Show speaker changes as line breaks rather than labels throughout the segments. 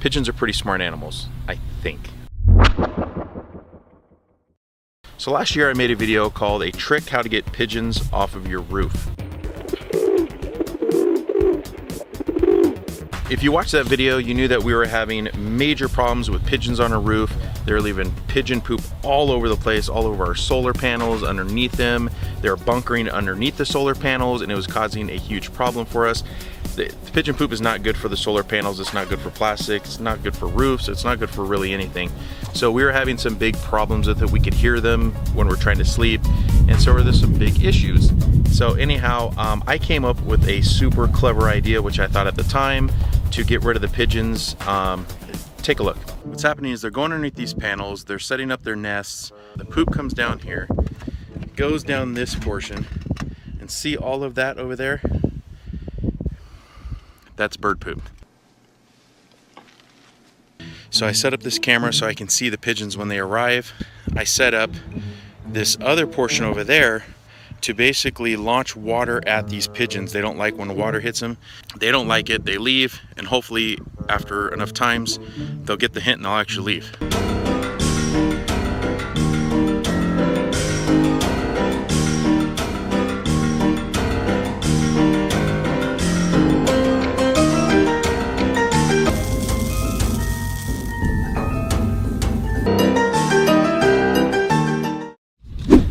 Pigeons are pretty smart animals, I think. So last year I made a video called A Trick How to Get Pigeons Off of Your Roof. If you watched that video, you knew that we were having major problems with pigeons on our roof. They were leaving pigeon poop all over the place, all over our solar panels, underneath them. They were bunkering underneath the solar panels, and it was causing a huge problem for us. The pigeon poop is not good for the solar panels, it's not good for plastic, it's not good for roofs, it's not good for really anything. So we were having some big problems with it. We could hear them when we're trying to sleep, and so there's some big issues. So anyhow, I came up with a super clever idea, which I thought at the time, to get rid of the pigeons. Take a look. What's happening is they're going underneath these panels, they're setting up their nests, the poop comes down here, goes down this portion, and see all of that over there? That's bird poop. So I set up this camera so I can see the pigeons when they arrive. I set up this other portion over there to basically launch water at these pigeons. They don't like when the water hits them. They don't like it, they leave, and hopefully after enough times, they'll get the hint and they'll actually leave.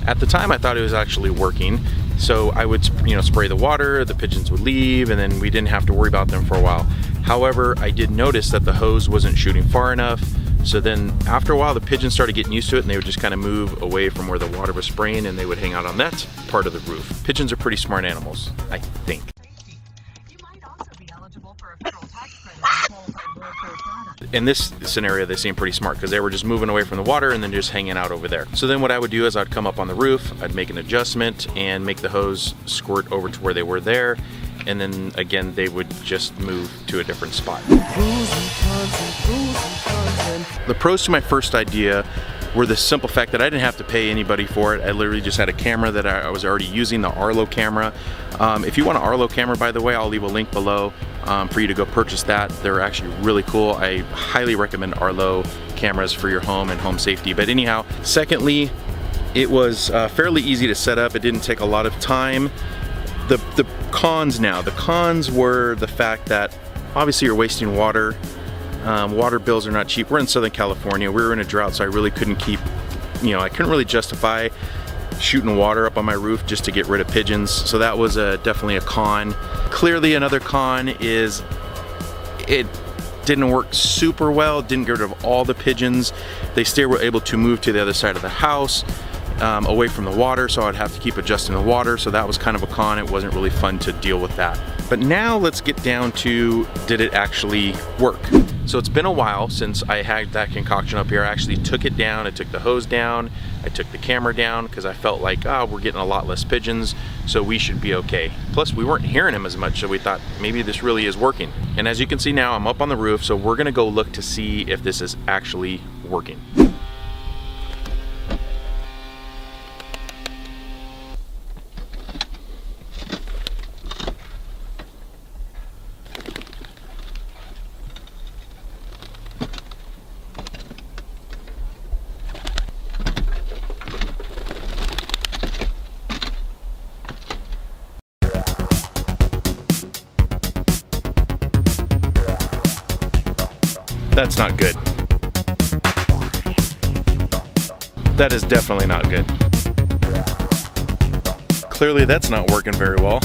At the time, I thought it was actually working, so I would, spray the water, the pigeons would leave, and then we didn't have to worry about them for a while. However, I did notice that the hose wasn't shooting far enough, so then after a while, the pigeons started getting used to it, and they would just kind of move away from where the water was spraying, and they would hang out on that part of the roof. Pigeons are pretty smart animals, I think. In this scenario, they seem pretty smart because they were just moving away from the water and then just hanging out over there. So then what I would do is I'd come up on the roof, I'd make an adjustment and make the hose squirt over to where they were there, and then again they would just move to a different spot. The pros to my first idea were the simple fact that I didn't have to pay anybody for it. I literally just had a camera that I was already using, the Arlo camera. If you want an Arlo camera, by the way, I'll leave a link below for you to go purchase that. They're actually really cool. I highly recommend Arlo cameras for your home and home safety. But anyhow, secondly, it was fairly easy to set up. It didn't take a lot of time. The cons were the fact that obviously you're wasting water. Water bills are not cheap. We're in Southern California. We were in a drought, so I really couldn't keep, I couldn't really justify shooting water up on my roof just to get rid of pigeons. So that was definitely a con. Clearly another con is it didn't work super well, didn't get rid of all the pigeons. They still were able to move to the other side of the house, away from the water, so I'd have to keep adjusting the water, so that was kind of a con. It wasn't really fun to deal with that. But now let's get down to, did it actually work? So it's been a while since I had that concoction up here. I actually took it down, I took the hose down, I took the camera down because I felt like, we're getting a lot less pigeons, so we should be okay. Plus we weren't hearing them as much, so we thought maybe this really is working. And as you can see now, I'm up on the roof, so we're gonna go look to see if this is actually working. That's not good. That is definitely not good. Clearly that's not working very well.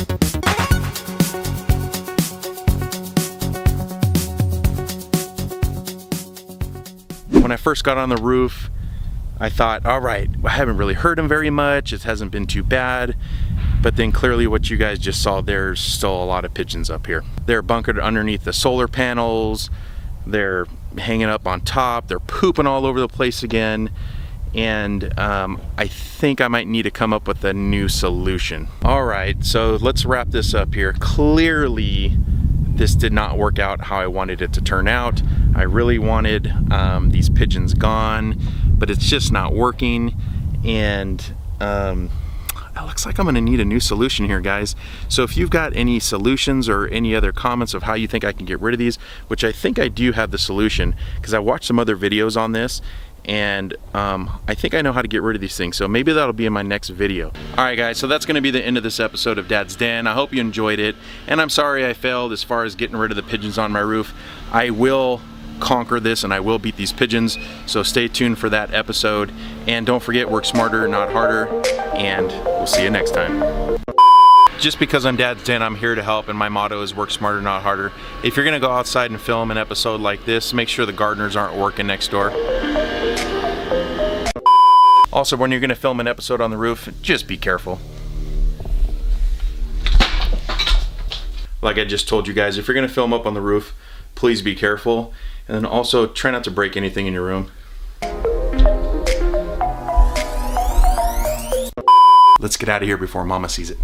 When I first got on the roof, I thought, all right, I haven't really heard them very much. It hasn't been too bad. But then clearly what you guys just saw, there's still a lot of pigeons up here. They're bunkered underneath the solar panels. They're hanging up on top, they're pooping all over the place again, and I think I might need to come up with a new solution. All right, so let's wrap this up here. Clearly, this did not work out how I wanted it to turn out. I really wanted these pigeons gone, but it's just not working, and It looks like I'm gonna need a new solution here, guys. So if you've got any solutions or any other comments of how you think I can get rid of these, which I think I do have the solution, because I watched some other videos on this, and I think I know how to get rid of these things, so maybe that'll be in my next video. Alright guys, so that's gonna be the end of this episode of Dad's Den. I hope you enjoyed it, and I'm sorry I failed as far as getting rid of the pigeons on my roof. I will conquer this and I will beat these pigeons, so stay tuned for that episode, and don't forget, work smarter, not harder, and we'll see you next time. Just because I'm Dad's Den, I'm here to help, and my motto is work smarter, not harder. If you're gonna go outside and film an episode like this, make sure the gardeners aren't working next door. Also, when you're gonna film an episode on the roof, just be careful. Like I just told you guys, if you're gonna film up on the roof, please be careful. And then also try not to break anything in your room. Let's get out of here before Mama sees it.